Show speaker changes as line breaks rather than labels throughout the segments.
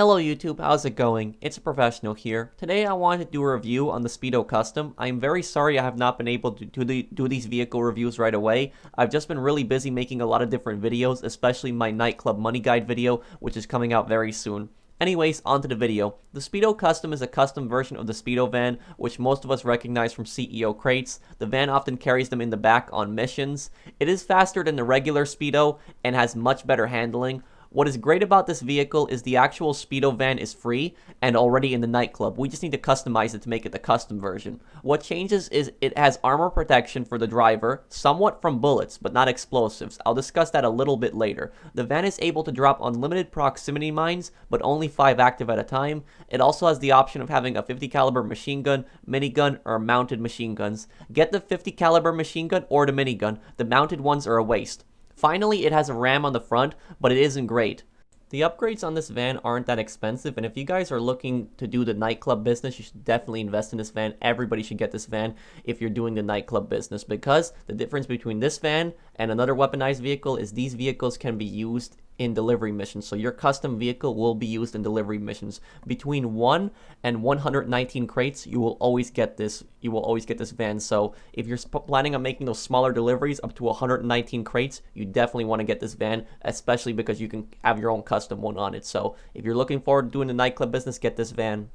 Hello YouTube, how's it going? It's a professional here. Today I wanted to do a review on the Speedo Custom. I'm very sorry I have not been able to do these vehicle reviews right away. I've just been really busy making a lot of different videos, especially my nightclub money guide video, which is coming out very soon. Anyways, onto the video. The Speedo Custom is a custom version of the Speedo van, which most of us recognize from CEO crates. The van often carries them in the back on missions. It is faster than the regular Speedo and has much better handling. What is great about this vehicle is the actual Speedo van is free and already in the nightclub. We just need to customize it to make it the custom version. What changes is it has armor protection for the driver, somewhat from bullets, but not explosives. I'll discuss that a little bit later. The van is able to drop unlimited proximity mines, but only 5 active at a time. It also has the option of having a 50 caliber machine gun, minigun, or mounted machine guns. Get the 50 caliber machine gun or the minigun. The mounted ones are a waste. Finally, it has a RAM on the front, but it isn't great. The upgrades on this van aren't that expensive, and if you guys are looking to do the nightclub business, you should definitely invest in this van. Everybody should get this van if you're doing the nightclub business, because the difference between this van and another weaponized vehicle is these vehicles can be used in delivery missions. So your custom vehicle will be used in delivery missions. Between 1 and 119 crates, you will always get this van. So if you're planning on making those smaller deliveries up to 119 crates, you definitely want to get this van, especially because you can have your own custom one on it. So if you're looking forward to doing the nightclub business, get this van.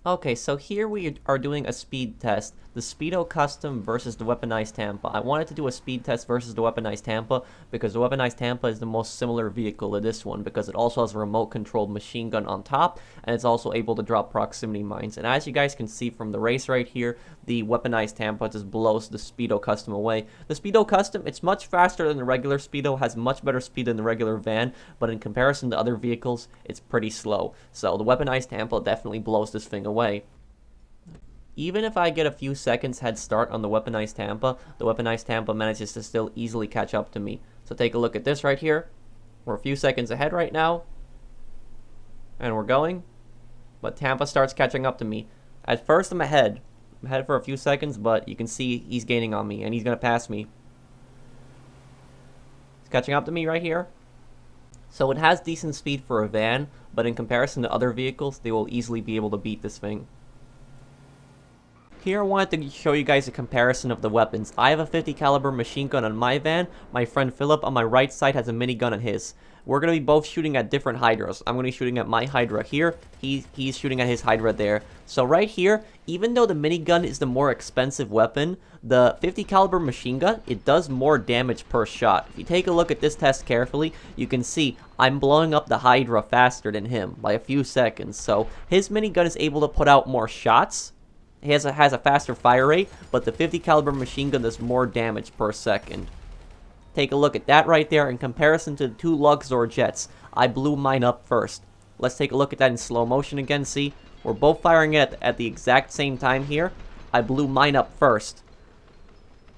Okay, so here we are doing a speed test, the Speedo Custom versus the weaponized Tampa. I wanted to do a speed test versus the weaponized Tampa because the weaponized Tampa is the most similar vehicle to this one because it also has a remote controlled machine gun on top and it's also able to drop proximity mines. And as you guys can see from the race right here, the weaponized Tampa just blows the Speedo Custom away. The Speedo Custom, it's much faster than the regular Speedo, has much better speed than the regular van, but in comparison to other vehicles, it's pretty slow. So the weaponized Tampa definitely blows this thing away. Even if I get a few seconds head start on the weaponized Tampa manages to still easily catch up to me. So take a look at this right here. We're a few seconds ahead right now. And we're going. But Tampa starts catching up to me. At first I'm ahead. I'm ahead for a few seconds, but you can see he's gaining on me and he's going to pass me. He's catching up to me right here. So it has decent speed for a van, but in comparison to other vehicles, they will easily be able to beat this thing. Here I wanted to show you guys a comparison of the weapons. I have a 50 caliber machine gun on my van. My friend Philip on my right side has a minigun on his. We're going to be both shooting at different hydras. I'm going to be shooting at my hydra here. He's shooting at his hydra there. So right here, even though the minigun is the more expensive weapon, the 50 caliber machine gun, it does more damage per shot. If you take a look at this test carefully, you can see I'm blowing up the hydra faster than him by a few seconds. So his minigun is able to put out more shots. He has a faster fire rate, but the 50 caliber machine gun does more damage per second. Take a look at that right there in comparison to the two Luxor jets. I blew mine up first. Let's take a look at that in slow motion again. See, we're both firing it at the exact same time here. I blew mine up first.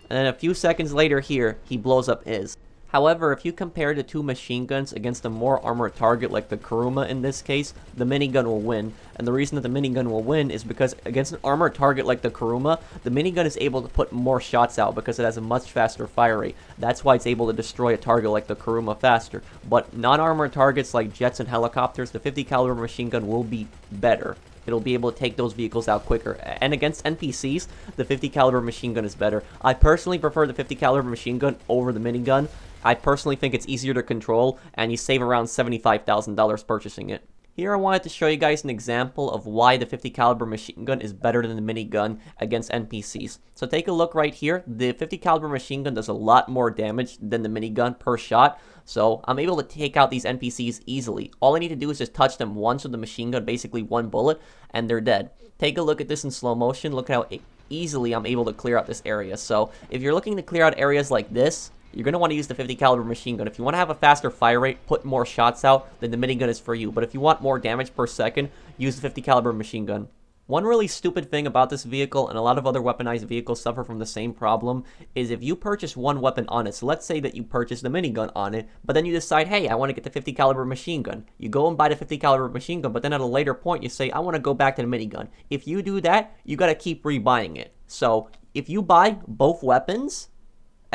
And then a few seconds later here, he blows up his. However, if you compare the two machine guns against a more armored target like the Kuruma in this case, the minigun will win. And the reason that the minigun will win is because against an armored target like the Kuruma, the minigun is able to put more shots out because it has a much faster fire rate. That's why it's able to destroy a target like the Kuruma faster. But non-armored targets like jets and helicopters, the 50 caliber machine gun will be better. It'll be able to take those vehicles out quicker. And against NPCs, the 50 caliber machine gun is better. I personally prefer the 50 caliber machine gun over the minigun. I personally think it's easier to control, and you save around $75,000 purchasing it. Here I wanted to show you guys an example of why the 50 caliber machine gun is better than the minigun against NPCs. So take a look right here. The 50 caliber machine gun does a lot more damage than the minigun per shot. So I'm able to take out these NPCs easily. All I need to do is just touch them once with the machine gun, basically one bullet, and they're dead. Take a look at this in slow motion. Look how easily I'm able to clear out this area. So if you're looking to clear out areas like this, you're going to want to use the 50 caliber machine gun. If you want to have a faster fire rate, put more shots out, then the minigun is for you. But if you want more damage per second, use the 50 caliber machine gun. One really stupid thing about this vehicle, and a lot of other weaponized vehicles suffer from the same problem, is if you purchase one weapon on it. So let's say that you purchase the minigun on it, but then you decide, hey, I want to get the 50 caliber machine gun. You go and buy the 50 caliber machine gun, but then at a later point you say, I want to go back to the minigun. If you do that, you got to keep rebuying it. So if you buy both weapons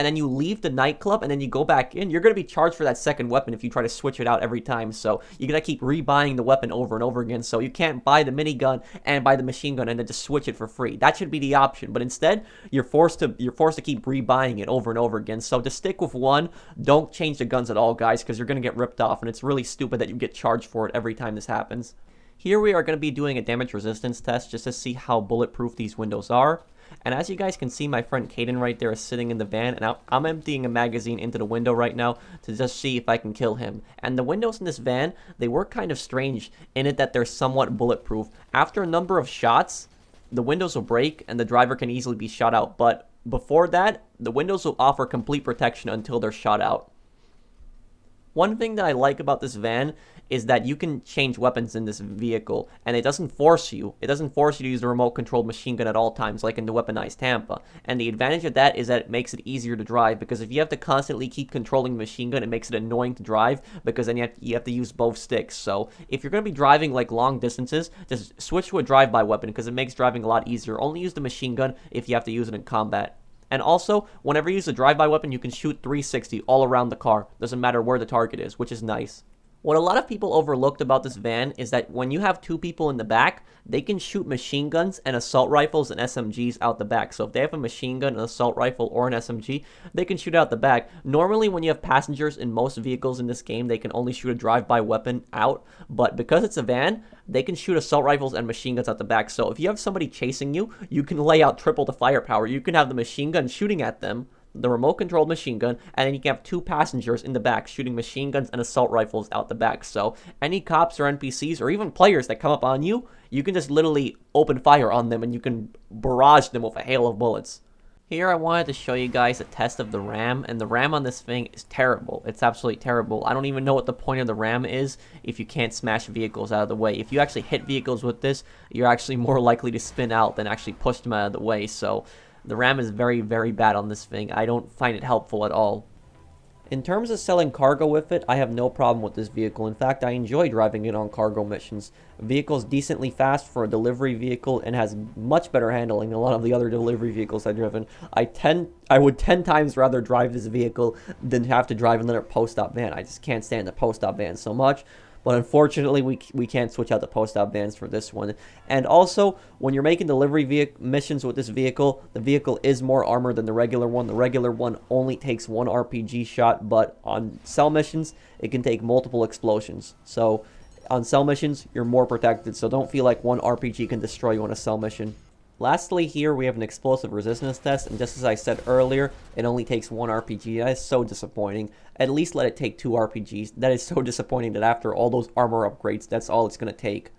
and then you leave the nightclub and then you go back in, you're going to be charged for that second weapon if you try to switch it out every time. So you got to keep rebuying the weapon over and over again. So you can't buy the minigun and buy the machine gun and then just switch it for free. That should be the option. But instead, you're forced to keep rebuying it over and over again. So to stick with one, don't change the guns at all, guys, because you're going to get ripped off, and it's really stupid that you get charged for it every time this happens. Here we are going to be doing a damage resistance test just to see how bulletproof these windows are. And as you guys can see, my friend Caden right there is sitting in the van, and I'm emptying a magazine into the window right now to just see if I can kill him. And the windows in this van, they work kind of strange in it that they're somewhat bulletproof. After a number of shots, the windows will break and the driver can easily be shot out. But before that, the windows will offer complete protection until they're shot out. One thing that I like about this van is that you can change weapons in this vehicle, and it doesn't force you. It doesn't force you to use the remote-controlled machine gun at all times, like in the weaponized Tampa. And the advantage of that is that it makes it easier to drive, because if you have to constantly keep controlling the machine gun, it makes it annoying to drive, because then you have to use both sticks. So if you're going to be driving like long distances, just switch to a drive-by weapon, because it makes driving a lot easier. Only use the machine gun if you have to use it in combat. And also, whenever you use a drive-by weapon, you can shoot 360 all around the car. Doesn't matter where the target is, which is nice. What a lot of people overlooked about this van is that when you have two people in the back, they can shoot machine guns and assault rifles and SMGs out the back. So if they have a machine gun, an assault rifle, or an SMG, they can shoot out the back. Normally, when you have passengers in most vehicles in this game, they can only shoot a drive-by weapon out. But because it's a van, they can shoot assault rifles and machine guns out the back. So if you have somebody chasing you, you can lay out triple the firepower. You can have the machine gun shooting at them, the remote-controlled machine gun, and then you can have two passengers in the back shooting machine guns and assault rifles out the back. So any cops or NPCs or even players that come up on you, you can just literally open fire on them and you can barrage them with a hail of bullets. Here I wanted to show you guys a test of the RAM, and the RAM on this thing is terrible. It's absolutely terrible. I don't even know what the point of the RAM is if you can't smash vehicles out of the way. If you actually hit vehicles with this, you're actually more likely to spin out than actually push them out of the way. So the RAM is very, very bad on this thing. I don't find it helpful at all. In terms of selling cargo with it, I have no problem with this vehicle. In fact, I enjoy driving it on cargo missions. The vehicle's decently fast for a delivery vehicle and has much better handling than a lot of the other delivery vehicles I've driven. I would 10 times rather drive this vehicle than have to drive another post-op van. I just can't stand the post-op van so much. But unfortunately, we can't switch out the post-op vans for this one. And also, when you're making delivery missions with this vehicle, the vehicle is more armored than the regular one. The regular one only takes one RPG shot, but on cell missions, it can take multiple explosions. So on cell missions, you're more protected, so don't feel like one RPG can destroy you on a cell mission. Lastly, here we have an explosive resistance test, and just as I said earlier, it only takes one RPG. That is so disappointing. At least let it take 2 RPGs. That is so disappointing that after all those armor upgrades, that's all it's going to take.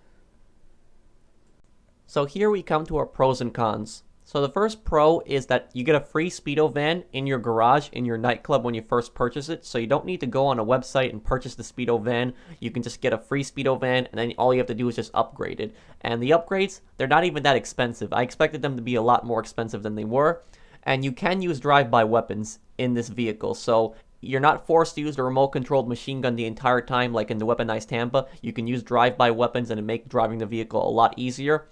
So here we come to our pros and cons. So the first pro is that you get a free Speedo van in your garage, in your nightclub when you first purchase it. So you don't need to go on a website and purchase the Speedo van. You can just get a free Speedo van, and then all you have to do is just upgrade it. And the upgrades, they're not even that expensive. I expected them to be a lot more expensive than they were. And you can use drive-by weapons in this vehicle. So you're not forced to use the remote-controlled machine gun the entire time like in the weaponized Tampa. You can use drive-by weapons and make driving the vehicle a lot easier.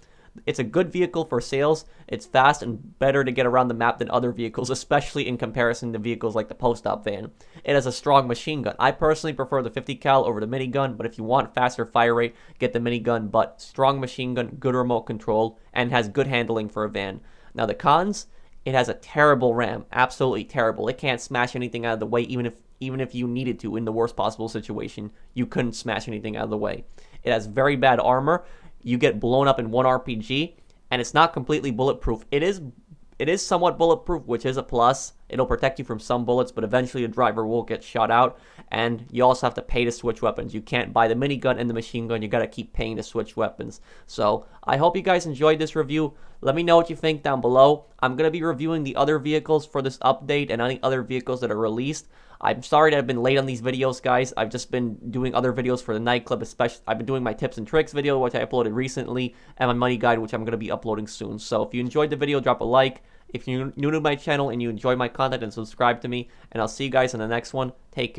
It's a good vehicle for sales. It's fast and better to get around the map than other vehicles, especially in comparison to vehicles like the post-op van. It has a strong machine gun. I personally prefer the 50 cal over the minigun, but if you want faster fire rate, get the minigun. But strong machine gun, good remote control, and has good handling for a van. Now the cons, it has a terrible RAM, absolutely terrible. It can't smash anything out of the way, even if you needed to in the worst possible situation. You couldn't smash anything out of the way. It has very bad armor. You get blown up in one RPG, and it's not completely bulletproof. It is somewhat bulletproof, which is a plus. It'll protect you from some bullets, but eventually the driver will get shot out, and you also have to pay to switch weapons. You can't buy the minigun and the machine gun. You gotta keep paying to switch weapons. So I hope you guys enjoyed this review. Let me know what you think down below. I'm gonna be reviewing the other vehicles for this update and any other vehicles that are released. I'm sorry that I've been late on these videos, guys. I've just been doing other videos for the nightclub, especially. I've been doing my tips and tricks video, which I uploaded recently, and my money guide, which I'm going to be uploading soon. So if you enjoyed the video, drop a like. If you're new to my channel and you enjoy my content, then subscribe to me, and I'll see you guys in the next one. Take care.